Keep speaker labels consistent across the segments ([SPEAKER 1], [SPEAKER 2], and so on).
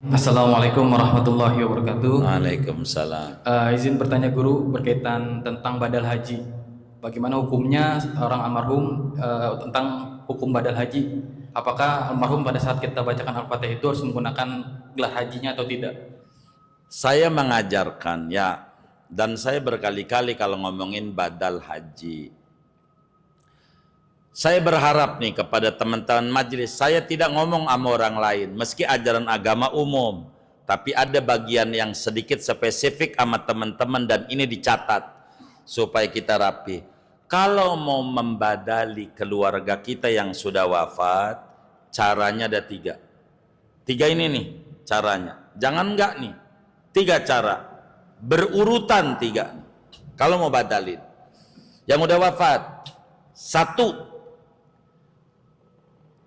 [SPEAKER 1] Assalamualaikum warahmatullahi wabarakatuh.
[SPEAKER 2] Waalaikumsalam.
[SPEAKER 1] Izin bertanya guru berkaitan tentang badal haji. Bagaimana hukumnya orang almarhum tentang hukum badal haji? Apakah almarhum pada saat kita bacakan Al-Fatihah itu harus menggunakan gelar hajinya atau tidak?
[SPEAKER 2] Saya mengajarkan ya, dan saya berkali-kali kalau ngomongin badal haji. Saya berharap nih kepada teman-teman majelis, saya tidak ngomong sama orang lain, meski ajaran agama umum, tapi ada bagian yang sedikit spesifik sama teman-teman dan ini dicatat supaya kita rapi. Kalau mau membadali keluarga kita yang sudah wafat, caranya ada tiga. Tiga ini nih caranya. Jangan enggak nih. Tiga cara. Berurutan tiga. Kalau mau badalin. Yang udah wafat. Satu.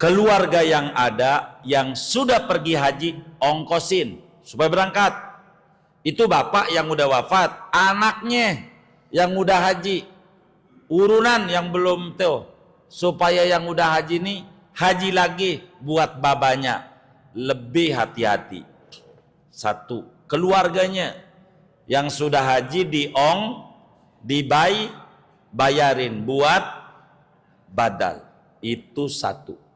[SPEAKER 2] Keluarga yang ada yang sudah pergi haji, ongkosin supaya berangkat. Itu bapak yang udah wafat, anaknya yang udah haji, urunan yang belum tuh, supaya yang udah haji ini haji lagi buat babanya. Lebih hati-hati. Satu, keluarganya yang sudah haji dibayarin buat badal. Itu satu.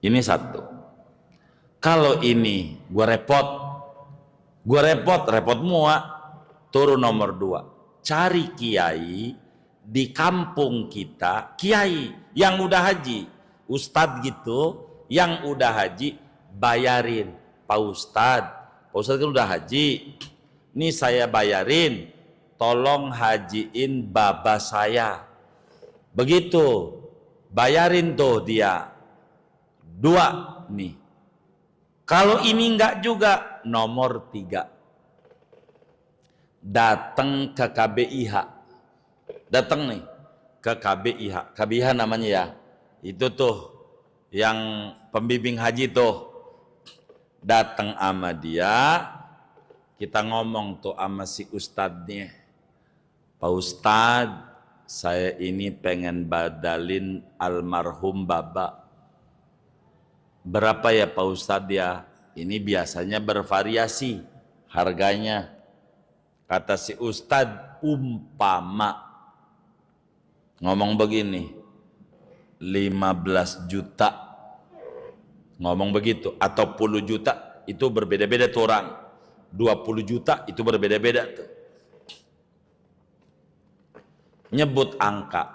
[SPEAKER 2] Ini satu. Kalau ini gue repot mua, turun nomor dua. Cari kiai di kampung kita, kiai yang udah haji, ustadz gitu, yang udah haji, bayarin. Pak Ustadz kan udah haji, ini saya bayarin, tolong hajiin baba saya. Begitu, bayarin tuh dia. Dua nih. Kalau ini enggak juga, nomor tiga. Datang ke KBIH. Datang nih ke KBIH. KBIH namanya ya. Itu tuh yang pembimbing haji tuh. Datang sama dia, kita ngomong tuh sama si ustadznya. Pak Ustadz, saya ini pengen badalin almarhum baba. Berapa ya Pak Ustadz ya? Ini biasanya bervariasi harganya. Kata si Ustadz, umpama ngomong begini, 15 juta. Ngomong begitu, atau 10 juta, itu berbeda-beda tuh orang. 20 juta itu berbeda-beda tuh. Nyebut angka.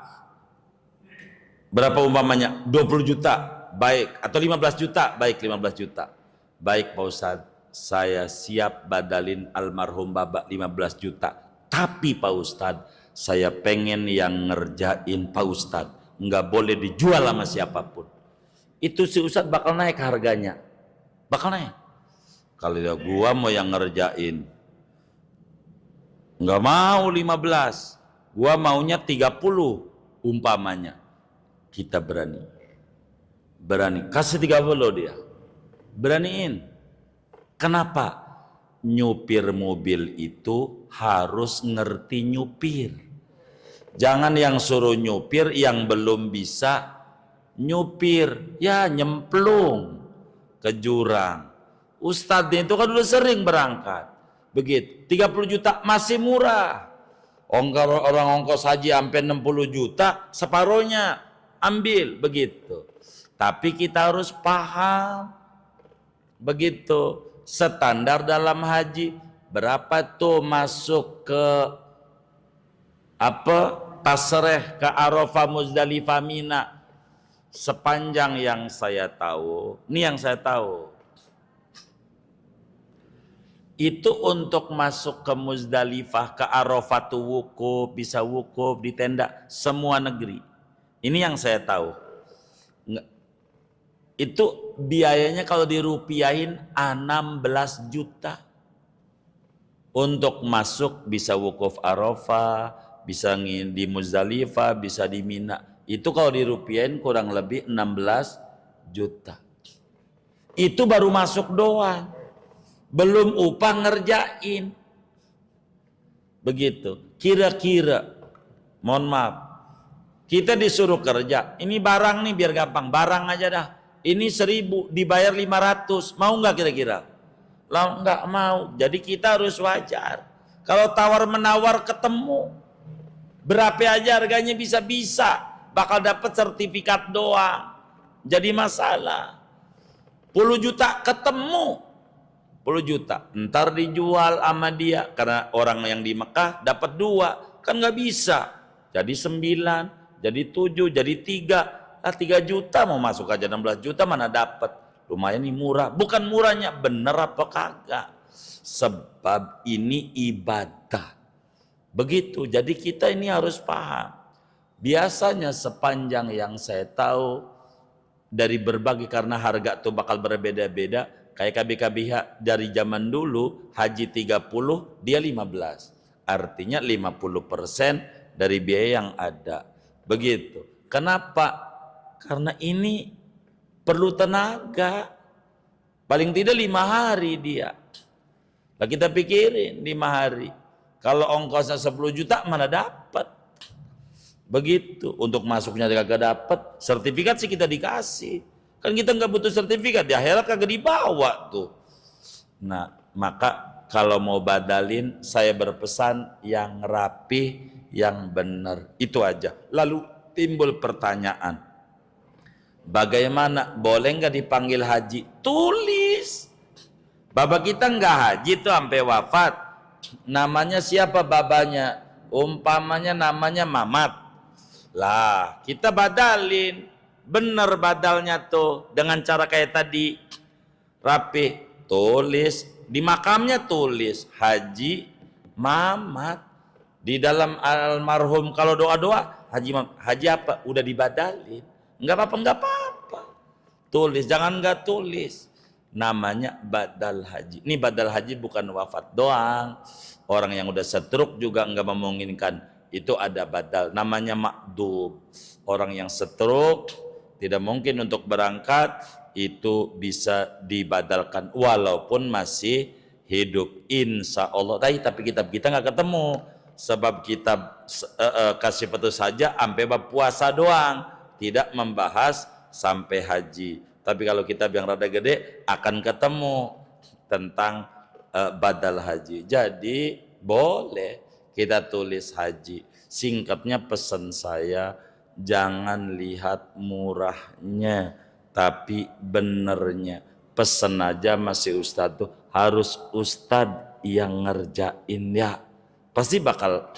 [SPEAKER 2] Berapa umpamanya? 20 juta. Baik, atau 15 juta, baik 15 juta. Baik Pak Ustadz, saya siap badalin almarhum baba 15 juta. Tapi Pak Ustadz, saya pengen yang ngerjain Pak Ustadz. Nggak boleh dijual sama siapapun. Itu si Ustadz bakal naik harganya. Bakal naik. Kalau ya gua mau yang ngerjain, nggak mau 15, gua maunya 30 umpamanya. Kita berani kasih 30 dia, beraniin. Kenapa? Nyupir mobil itu harus ngerti nyupir. Jangan yang suruh nyupir yang belum bisa nyupir, ya nyemplung ke jurang. Ustadznya itu kan udah sering berangkat. Begitu, 30 juta masih murah. Orang ongkos haji sampai 60 juta, separohnya ambil, begitu. Tapi kita harus paham, begitu, standar dalam haji. Berapa tuh masuk ke tasreh ke Arafah, Muzdalifah, Mina? Sepanjang yang saya tahu, ini yang saya tahu, itu untuk masuk ke Muzdalifah, ke Arafah tuh wukuf, bisa wukuf di tenda semua negeri. Ini yang saya tahu. Itu biayanya kalau dirupiahin 16 juta. Untuk masuk bisa wukuf Arafah, bisa di Muzdalifah, bisa di Mina. Itu kalau dirupiahin kurang lebih 16 juta. Itu baru masuk doang. Belum upah ngerjain. Begitu. Kira-kira, mohon maaf, kita disuruh kerja. Ini barang nih biar gampang, barang aja dah. ini 1.000 dibayar 500, mau nggak kira-kira? Lah nggak mau. Jadi kita harus wajar. Kalau tawar menawar ketemu, berapa aja harganya bisa-bisa, bakal dapat sertifikat doang. Jadi masalah. 10 juta ketemu, 10 juta, ntar dijual sama dia karena orang yang di Mekah dapat 2, kan nggak bisa. Jadi 9, jadi 7, jadi 3. Lah 3 juta mau masuk aja 16 juta mana dapat. Lumayan nih murah. Bukan murahnya, bener apa kagak. Sebab ini ibadah. Begitu. Jadi kita ini harus paham. Biasanya sepanjang yang saya tahu dari berbagai, karena harga tuh bakal berbeda-beda. Kayak KBKBH dari zaman dulu haji 30, dia 15. Artinya 50% dari biaya yang ada. Begitu. Kenapa? Karena ini perlu tenaga. Paling tidak 5 hari dia. Nah kita pikirin 5 hari. Kalau ongkosnya 10 juta mana dapat. Begitu. Untuk masuknya kagak dapat. Sertifikat sih kita dikasih. Kan kita nggak butuh sertifikat. Di akhirat kagak dibawa tuh. Nah maka kalau mau badalin, saya berpesan yang rapi, yang benar. Itu aja. Lalu timbul pertanyaan. Bagaimana? Boleh nggak dipanggil haji? Tulis. Baba kita nggak haji tuh sampai wafat. Namanya siapa babanya? Umpamanya namanya Mamat. Lah, kita badalin. Bener badalnya tuh dengan cara kayak tadi. Rapi, tulis. Di makamnya tulis Haji Mamat. Di dalam almarhum kalau doa-doa haji apa? Udah dibadalin. Enggak apa-apa, enggak apa-apa. Tulis, jangan enggak tulis. Namanya badal haji. Ini badal haji bukan wafat doang. Orang yang udah stroke juga enggak memungkinkan. Itu ada badal. Namanya makdub. Orang yang stroke tidak mungkin untuk berangkat, itu bisa dibadalkan walaupun masih hidup. Insya Allah. Tapi kitab kita enggak ketemu. Sebab kitab kasih petunjuk saja sampai bab puasa doang. Tidak membahas sampai haji. Tapi kalau kitab yang rada gede akan ketemu tentang badal haji. Jadi boleh kita tulis haji. Singkatnya pesan saya, jangan lihat murahnya, tapi benernya. Pesan aja masih ustadz tuh harus ustadz yang ngerjain ya. Pasti bakal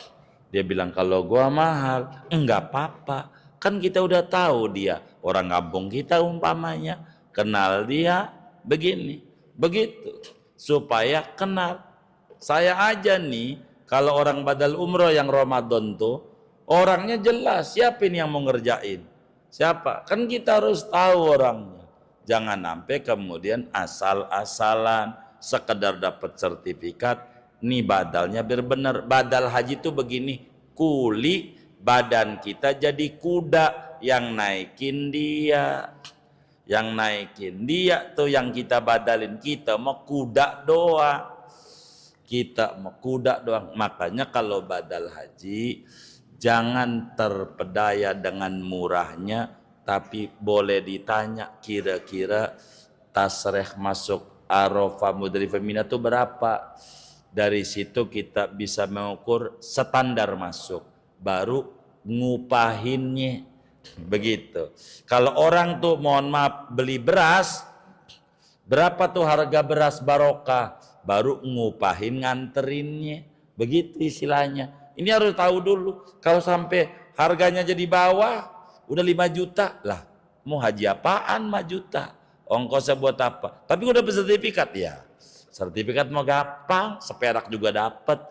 [SPEAKER 2] dia bilang kalau gua mahal, enggak apa-apa. Kan kita udah tahu dia, orang kampung kita umpamanya, kenal dia begini, begitu. Supaya kenal. Saya aja nih, kalau orang badal umroh yang Ramadan tuh, orangnya jelas, siapa ini yang mau ngerjain? Siapa? Kan kita harus tahu orangnya. Jangan sampai kemudian asal-asalan, sekedar dapat sertifikat, nih badalnya biar benar. Badal haji tuh begini, kuli, badan kita jadi kuda yang naikin dia. Yang naikin dia tuh yang kita badalin. Kita mau kuda doang. Kita mau kuda doang. Makanya kalau badal haji jangan terpedaya dengan murahnya, tapi boleh ditanya kira-kira tasreh masuk Arafah Muzdalifah Mina itu berapa. Dari situ kita bisa mengukur standar masuk, baru ngupahinnya. Begitu. Kalau orang tuh mohon maaf beli beras, berapa tuh harga beras barokah, baru ngupahin nganterinnya. Begitu istilahnya. Ini harus tahu dulu. Kalau sampai harganya jadi bawah, udah 5 juta lah, mau haji apaan 5 juta, ongkosnya buat apa? Tapi udah bersertifikat ya. Sertifikat mau gampang, seperak juga dapat.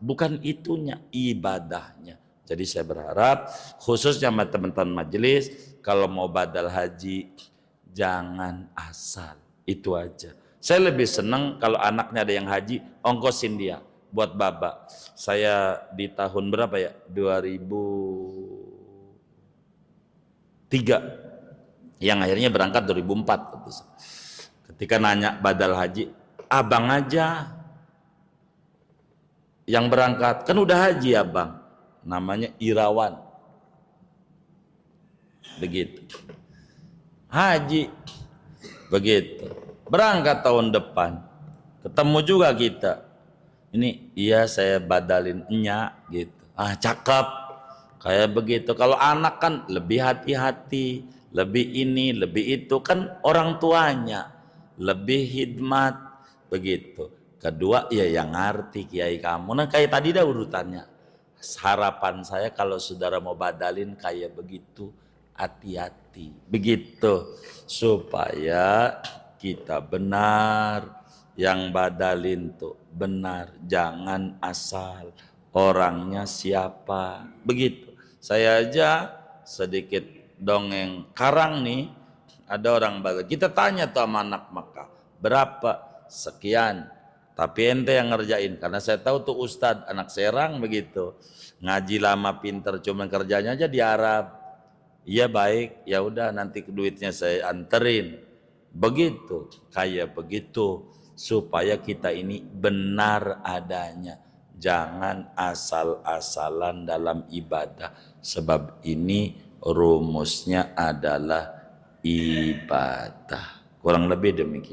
[SPEAKER 2] Bukan itunya, ibadahnya. Jadi saya berharap khususnya sama teman-teman majelis, kalau mau badal haji jangan asal. Itu aja. Saya lebih senang kalau anaknya ada yang haji, ongkosin dia buat baba. Saya di tahun berapa ya? 2003 yang akhirnya berangkat 2004. Ketika nanya badal haji, abang aja yang berangkat, kan udah haji abang, namanya Irawan, begitu. Haji begitu. Berangkat tahun depan, ketemu juga kita. Ini iya saya badalin enyak gitu. Ah cakep, kayak begitu. Kalau anak kan lebih hati-hati, lebih ini, lebih itu, kan orang tuanya lebih hikmat begitu. Kedua ya yang ngerti kiai kamu. Nah kayak tadi dah urutannya. Harapan saya kalau saudara mau badalin kayak begitu, hati-hati begitu, supaya kita benar, yang badalin tuh benar, jangan asal orangnya siapa begitu. Saya aja sedikit dongeng karang nih, ada orang badal, kita tanya tuh sama anak Makkah, berapa? Sekian, tapi ente yang ngerjain, karena saya tahu tuh Ustadz anak Serang begitu, ngaji lama pinter, cuman kerjanya aja di Arab. Iya baik, ya udah nanti duitnya saya anterin. Begitu, kayak begitu, supaya kita ini benar adanya. Jangan asal-asalan dalam ibadah, sebab ini rumusnya adalah ibadah. Kurang lebih demikian.